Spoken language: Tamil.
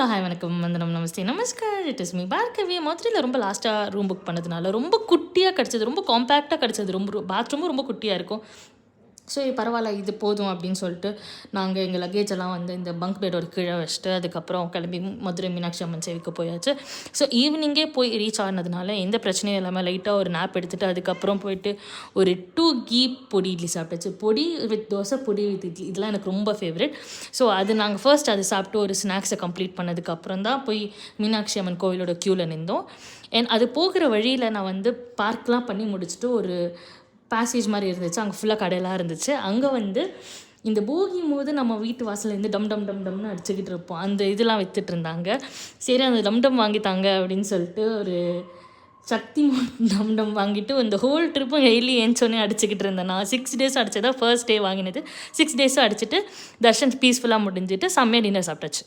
ஹாய் வணக்கம் வந்தனம் நமஸ்தே நமஸ்கார். It is me Bhargavi. மதுரையில் ரொம்ப லாஸ்ட்டாக ரூம் புக் பண்ணதுனால ரொம்ப குட்டியாக கிடச்சது, ரொம்ப காம்பேக்டாக கிடச்சது. ரொம்ப பாத்ரூமும் ரொம்ப குட்டியாக இருக்கும். ஸோ பரவாயில்ல, இது போதும் அப்படின்னு சொல்லிட்டு நாங்கள் எங்கள் லக்கேஜ் எல்லாம் வந்து இந்த பங்க் பெட்டோட கீழே வச்சுட்டு அதுக்கப்புறம் கிளம்பி மதுரை மீனாட்சி அம்மன் சேவைக்கு போயாச்சு. ஸோ ஈவினிங்கே போய் ரீச் ஆனதுனால எந்த பிரச்சனையும் இல்லாமல் லைட்டாக ஒரு நேப் எடுத்துகிட்டு அதுக்கப்புறம் போயிட்டு ஒரு 2 கீ பொடி இட்லி சாப்பிட்டாச்சு. பொடி வித் தோசை, பொடி வித் இட்லி, இதெல்லாம் எனக்கு ரொம்ப ஃபேவரட். ஸோ அது நாங்கள் ஃபர்ஸ்ட் அது சாப்பிட்டு ஒரு ஸ்நாக்ஸை கம்ப்ளீட் பண்ணதுக்கப்புறம் தான் போய் மீனாட்சி அம்மன் கோவிலோட க்யூவில் நின்றோம். அண்ட் அது போகிற வழியில் நான் வந்து பார்க்லாம் பண்ணி முடிச்சுட்டு ஒரு பேசேஜ் மாதிரி இருந்துச்சு. அங்கே ஃபுல்லாக கடையெல்லாம் இருந்துச்சு. அங்கே வந்து இந்த போகியும் போது நம்ம வீட்டு வாசலேருந்து டம் டம் டம் டம்னு அடிச்சுக்கிட்டு இருப்போம், அந்த இதெல்லாம் விற்றுட்டு இருந்தாங்க. சரி, அந்த டம் டம் வாங்கித்தாங்க அப்படின்னு சொல்லிட்டு ஒரு சக்தி டம் டம் வாங்கிட்டு இந்த ஹோல் ட்ரிப்பும் டெய்லி ஏஞ்சோன்னே அடிச்சுக்கிட்டு இருந்தேன். நான் 6 டேஸ் அடித்ததா ஃபர்ஸ்ட் டே வாங்கினது. 6 டேஸும் அடிச்சுட்டு தர்ஷன் பீஸ்ஃபுல்லாக முடிஞ்சுட்டு செம்மையாக டின்னர் சாப்பிட்டாச்சு.